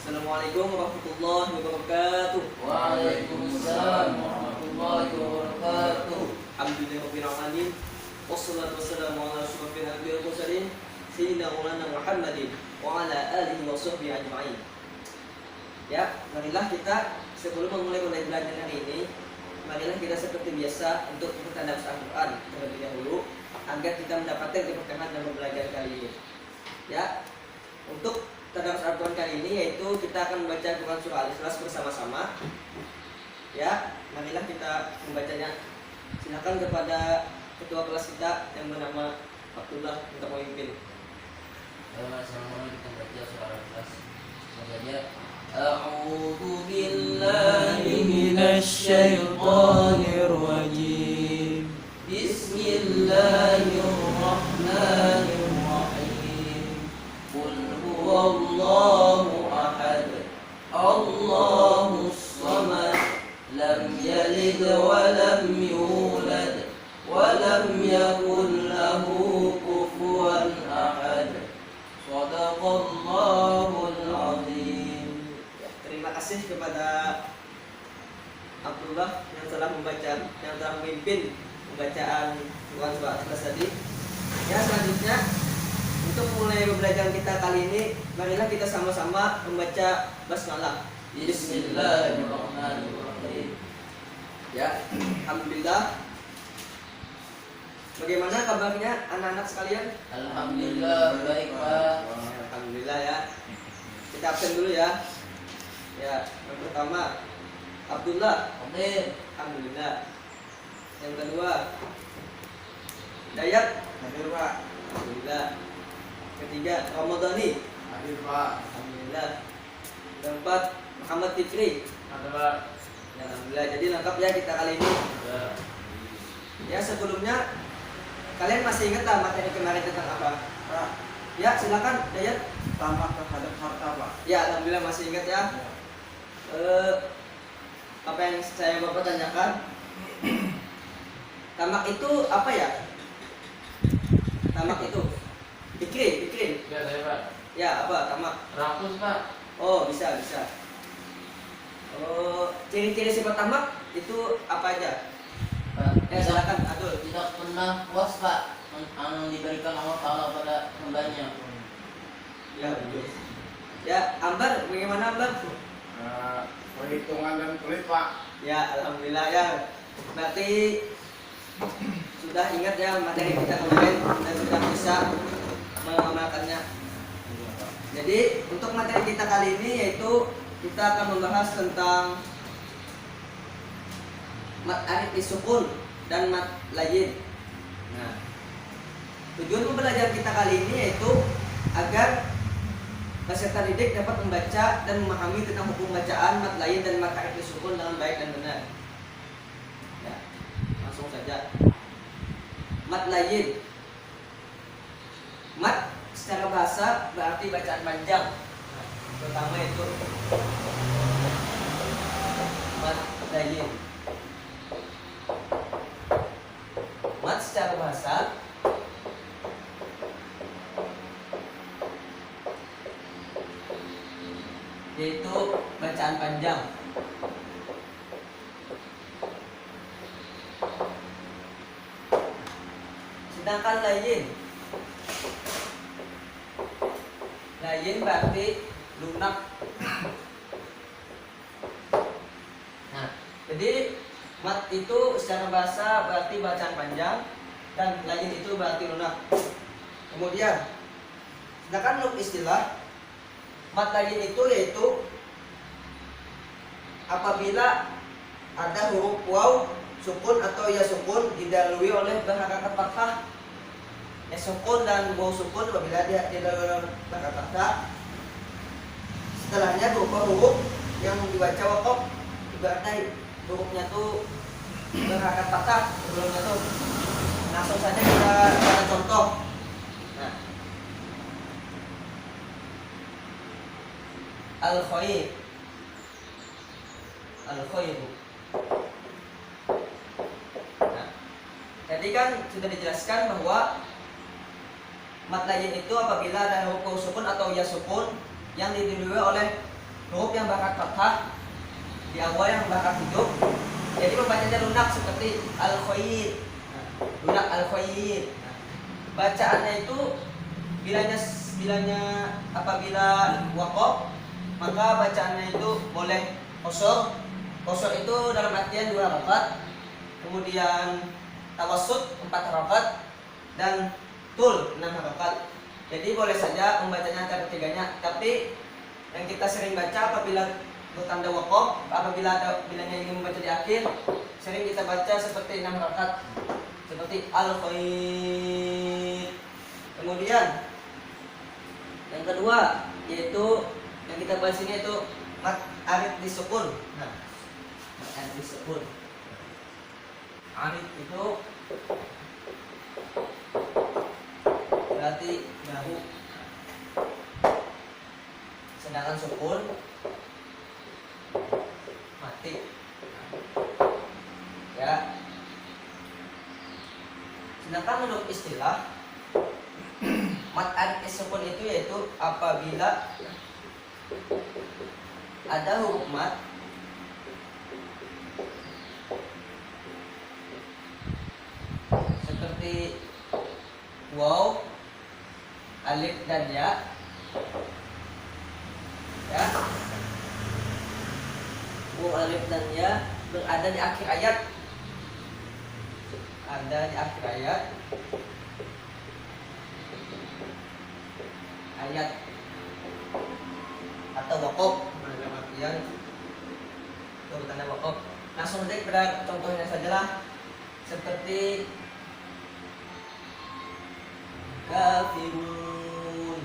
Assalamualaikum warahmatullahi wabarakatuh. Waalaikumsalam warahmatullahi wabarakatuh. Alhamdulillahirabbil alamin. Wassalatu wassalamu ala asyrofil anbiya'i wal mursalin sayyidina Maulana Muhammadin wa ala alihi wa sahbihi ajma'in. Ya, marilah kita sebelum memulai belajar hari ini, marilah kita seperti biasa untuk bertadabbur Al-Qur'an terlebih dahulu agar kita mendapatkan keberkahan dalam belajar kali ini. Ya, untuk tadabbur Al-Qur'an kali ini yaitu kita akan membaca Quran surah Al-Ikhlas bersama-sama. Ya, marilah kita membacanya. Silakan kepada ketua kelas kita yang bernama Abdullah untuk memimpin. Assalamualaikum, kita baca surah Al-Ikhlas. Saja. A'udzu billahi minasy syaithanir rajim. Bismillahirrahmanirrahim. Qul huwallahu ahad. Allahus samad. Lam yalid wa lam yulad wa lam yakul lahu kufuwan ahad. Shadaqallahul azim. Terima kasih kepada Abdullah yang telah memimpin pembacaan Quran surah Al-Ikhlas tadi. Ya, selanjutnya untuk mulai belajar kita kali ini, marilah kita sama-sama membaca basmalah. Bismillahirrahmanirrahim. Ya, alhamdulillah. Bagaimana kabarnya anak-anak sekalian? Alhamdulillah baik, Pak. Alhamdulillah ya. Kita absen dulu ya. Ya, yang pertama Abdullah. Hadir. Alhamdulillah. Yang kedua Dayat. Hadir Pak. Alhamdulillah. Ketiga Ramadhani. Hadir Pak. Alhamdulillah. Yang keempat Muhammad Fikri. Hadir Pak. Ya, alhamdulillah. Jadi lengkap ya kita kali ini. Ya, sebelumnya kalian masih ingat lah materi kemarin tentang apa? Pak, Ya, silakan Dayat. tamak terhadap harta Pak. Ya, alhamdulillah masih ingat ya. Apa yang saya bapak tanyakan? Tamak itu apa ya? Tamak itu Fikri. Ya saya Pak. Ya, apa tamak? Rakus Pak. Oh, bisa. Ciri-ciri sifat tamak itu apa aja? Pak, Silakan Adul. tidak pernah puas, Pak, yang diberikan Allah Ta'ala pada hambanya. Ya, betul. Ya, Ambar, bagaimana Ambar? Perhitungan dan pelit Pak. Ya, alhamdulillah ya. Berarti sudah ingat ya materi kita kemarin dan sudah bisa mengamalkannya. Jadi untuk materi kita kali ini yaitu kita akan membahas tentang mat arif sukun dan mat layin. Nah, tujuan pembelajaran kita kali ini yaitu agar peserta didik dapat membaca dan memahami tentang hukum bacaan mat layin dan mat arif sukun dengan baik dan benar. Ya, langsung saja. Mat layin. Mat secara bahasa berarti bacaan panjang. Nah, pertama itu mat layin. Mat secara bahasa yaitu bacaan panjang. Sedangkan layin berarti lunak. Nah, jadi mat itu secara bahasa berarti bacaan panjang dan layin itu berarti lunak. Kemudian sedangkan untuk istilah mat layin itu yaitu apabila ada huruf waw, sukun atau ya sukun didahului oleh berharakat fathah. Ya sukun dan waw sukun apabila dia didahului oleh berharakat fathah, setelahnya berupa huruf yang dibaca wakof, ibaratnya hurufnya tuh berharakat fathah sebelumnya tuh. Langsung saja kita lihat contoh. Nah, al-khair. Nah, tadi kan sudah dijelaskan bahwa mat layin itu apabila ada huruf sukun atau ya sukun yang didahului oleh huruf yang berharokat fathah di awal yang berharokat hidup. Jadi membacanya lunak seperti al-khair. Lunak al-khair. Bacaannya itu bilanya apabila waqaf, maka bacaannya itu boleh qasar. Qasar itu dalam artian 2 harokat, kemudian tawassut 4 harokat, dan tul 6 harokat. Jadi boleh saja membacanya antara ketiganya, tapi yang kita sering baca apabila bertanda waqaf, apabila bilanya ingin membaca di akhir, sering kita baca seperti 6 harokat, seperti al-khair. Kemudian yang kedua yaitu yang kita bahas ini itu mat arid disukun. Nah, mat arid disukun. Arid itu berarti bahu, sedangkan sukun mati. Ya. Sedangkan menurut istilah mat arid sukun itu yaitu apabila ada huruf mat seperti waw, alif dan ya, waw, alif dan ya berada di akhir ayat, ada di akhir ayat atau waqaf, dalam artian bertanda waqaf. Langsung saja pada contohnya sajalah, seperti kafirun.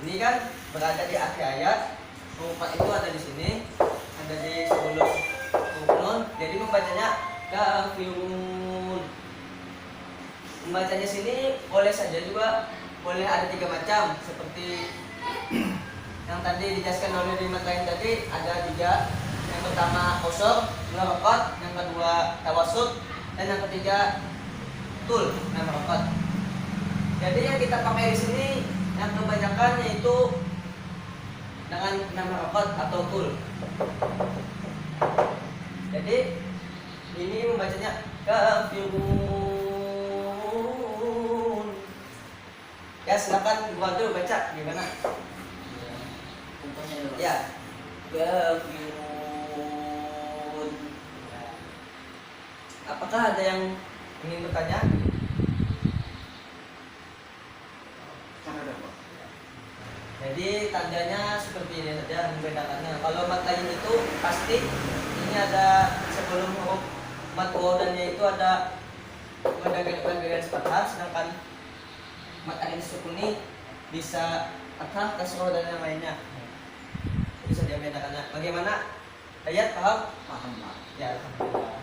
Ini kan berada di akhir ayat, huruf itu ada di sini, ada di sebelum huruf nun, jadi membacanya kafirun. Membacanya sini boleh saja juga, boleh ada 3 macam, seperti yang tadi dijelaskan oleh di materi tadi ada 3. Yang pertama qasar 2 harokat, yang kedua tawassut, dan yang ketiga tul 6 harokat. Jadi yang kita pakai di sini yang kebanyakan yaitu dengan 6 harokat atau tul. Jadi ini membacanya kafirun. Ya, silakan dibantu baca gimana? Contohnya dulu. Ya, kafirun. Apakah ada yang ingin bertanya? Ada Pak. Jadi tandanya seperti ini saja membedakannya. Kalau mat lain itu pasti ini ada sebelum huruf mat waw dan ya itu ada garis fathah, sedangkan mat arid sukun ini bisa fathah, kasroh dan yang lainnya. Bisa dia membedakannya. Bagaimana? Ayat paham? Paham Pak. Ya, alhamdulillah.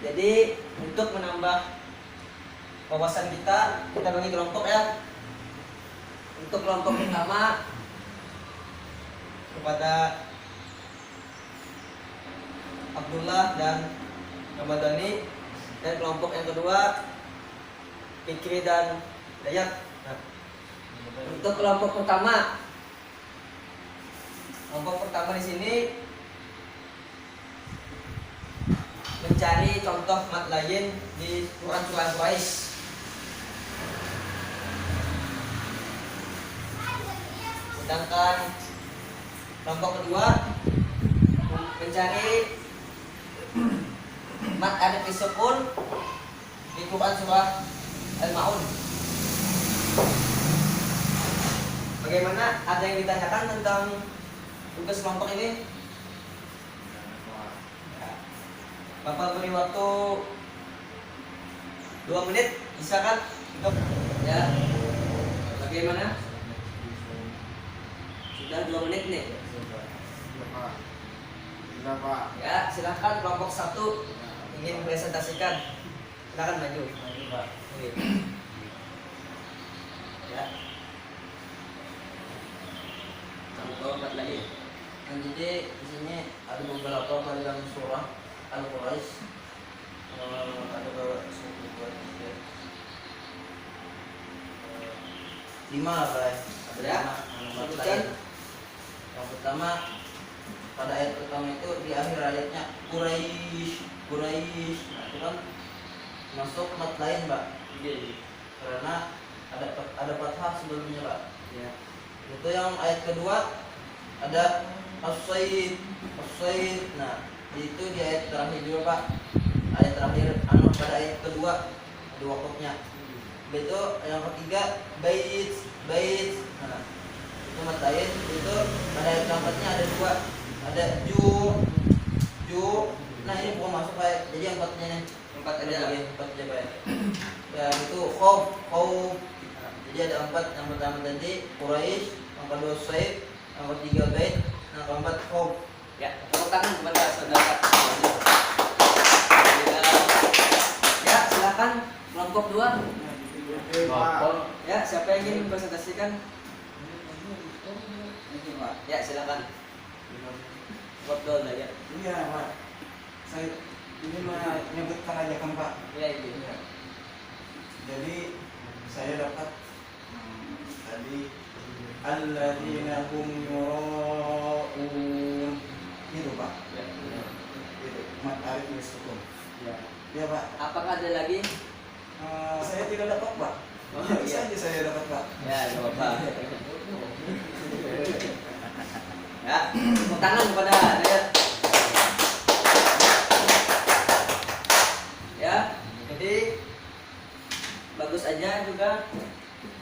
Jadi untuk menambah wawasan kita bagi kelompok ya. Untuk kelompok pertama kepada Abdullah dan Ramadhani, dan kelompok yang kedua Fikri dan Dayat. Nah, untuk kelompok pertama di sini mencari contoh mat lain di Quran surah Quraisy. Sedangkan kelompok kedua mencari mat arid disukun di Quran surah Al-Maun. Bagaimana? Ada yang ditanyakan tentang tugas kelompok ini? Bapak beri waktu 2 menit, bisa kan? Untuk ya. Bagaimana? Sudah 2 menit nih. Sudah Pak. Ya, silahkan kelompok 1 ingin presentasikan. Silakan maju. Maju, Pak. Oke. Ya. Contoh buat lagi. Jadi di sini ada beberapa kalian surah Al-Quraisy. Ada berapa? 1, 2, 3, 5 lah Pak. Ada Ya. 5 mat Sebutkan. lain. Yang pertama pada ayat pertama itu di akhir ayatnya Quraisy. Nah, itu kan masuk mat lain Pak. Iya. Karena ada fathah sebelumnya Pak. Ya. Itu yang ayat kedua ada as-sayyid. Nah, itu di ayat terakhir juga Pak. Ayat terakhir pada ayat kedua ada waktunya. Itu yang ketiga bait. Nah, itu mat lain itu pada ayat keempatnya ada dua. Ada ju. Nah, ini bukan masuk Pak. Jadi yang empatnya nih. Empat aja. Empat aja Pak. Ya, itu khauf. Jadi ada 4, yang pertama tadi Quraisy, yang kedua Said, yang ketiga Bait, yang keempat Khauf. Ya, tepuk tangan kepada saudara. Ya, silakan kelompok 2. Oke, Pak. Ya, siapa yang ingin mempresentasikan? Ya, silakan. Ngobrol aja. Iya, Pak. Saya ini menyebutkan aja kan, Pak. Ya, itu. Iya. Jadi saya dapat tadi alladzina hum yura'un itu Pak. Ya. Itu mat alif meskipun. Ya. Ya Pak. Apakah ada lagi? Saya tidak dapat Pak. Oh, Itu iya. saja saya dapat Pak. Ya, enggak apa-apa. Ya, tepuk tangan kepada Dayat. Ya, jadi bagus aja juga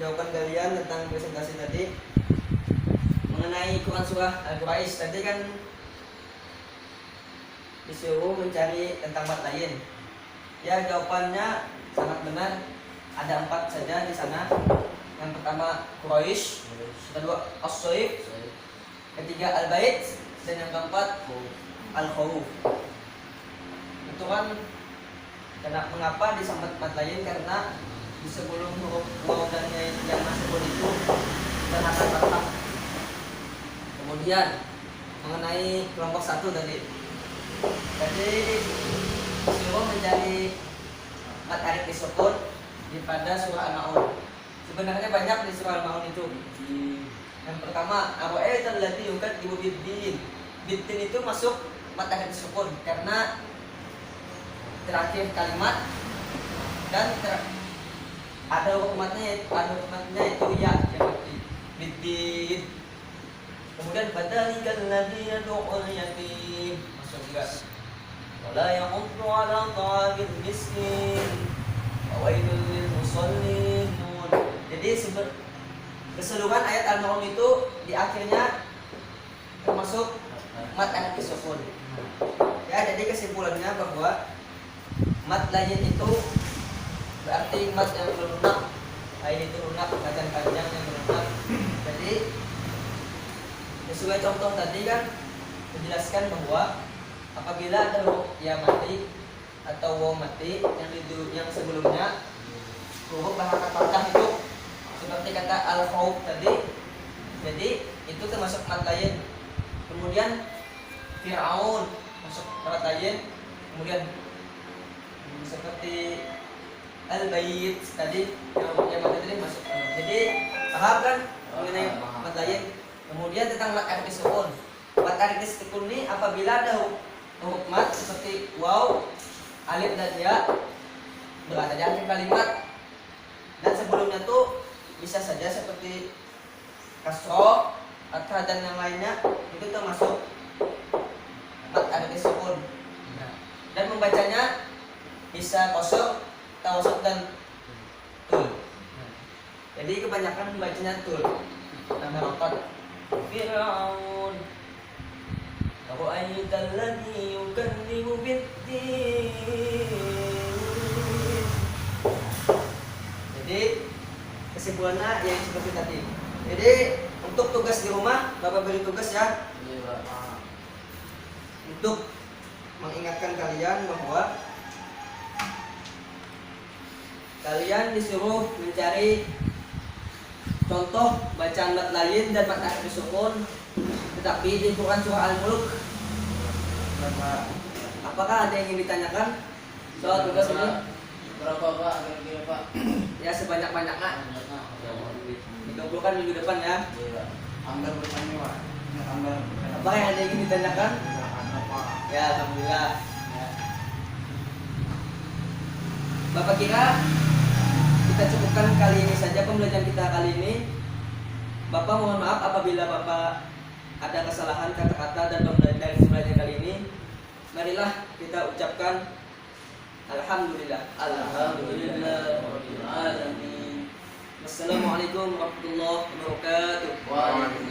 jawaban kalian tentang presentasi tadi mengenai Quran surah Al-Quraisy. Tadi kan disuruh mencari tentang mat lain. Ya, jawabannya sangat benar. Ada 4 saja di sana. Yang pertama Quraisy, kedua As-Sayyid, ketiga Al-Bait, dan yang keempat Al-Khawf. Itu kan mengapa disambut mat lain, karena di sebelum huruf waw dan ya yang masuk itu terdapat fathah. Kemudian mengenai kelompok 1 tadi. Jadi disuruh mencari mat harif disukun pada surah Al-Maun. Sebenarnya banyak di surah Al-Maun itu. Yang pertama, ara'aital ladzi yukadzibu biddin. Biddin itu masuk mat harif disukun karena terakhir kalimat dan ada hukumatnya itu ya mati biddin. Kemudian fadzalikal ladzi yad'ul yatim masuk juga. Wala yahuddu ala ta'amil miskin. Wailul lil musallin. Jadi keseluruhan ayat Al-Maun itu di akhirnya termasuk mat harif disukun. Ya, jadi kesimpulannya bahwa mat lain itu berarti mat yang lunak. Lain itu lunak, kacang panjang yang lunak. Jadi sesuai contoh tadi kan menjelaskan bahwa apabila ada huruf ya mati atau waw mati yang sebelumnya huruf harokat fathah itu seperti kata al-khawf tadi, jadi itu termasuk mat lain. Kemudian Fir'aun masuk mat lain. Kemudian seperti Al-Bait tadi yang mati tadi masuk. Jadi paham kan mengenai mat lain. Kemudian tentang mat harif disukun. Mat harif disukun ini apabila ada huruf mat seperti waw, alif dan ya berada di akhir kalimat, dan sebelumnya tuh bisa saja seperti kasroh, fathah dan yang lainnya, itu termasuk mat harif disukun. Dan membacanya bisa kosor, tawasud dan tul. Jadi kebanyakan membacanya tul. Nama rokat Fir'aun Ara'aital ladzi yukadzibu biddin. Jadi kesimpulannya yang seperti tadi. Jadi untuk tugas di rumah, Bapak beri tugas ya, untuk mengingatkan kalian bahwa kalian disuruh mencari contoh bacaan mat lain dan mat harif disukun, tetapi di Quran surah Al-Mulk. Apakah ada yang ingin ditanyakan? So, tugas ini Berapa Pak? Kira-kira Pak? ya sebanyak-banyaknya. Dikumpulkan minggu depan ya. Iya. Anggar bertanya Pak. Ini anggar. Apa yang ada yang ingin ditanyakan? Ada Pak. Ya, alhamdulillah. Ya. Bapak kira kita cukupkan kali ini saja pembelajaran kita kali ini. Bapak mohon maaf apabila Bapak ada kesalahan kata-kata dan pembelajaran kali ini. Marilah kita ucapkan alhamdulillah. Alhamdulillah rabbil alamin. Wassalamualaikum warahmatullahi wabarakatuh. Waalaikumsalam.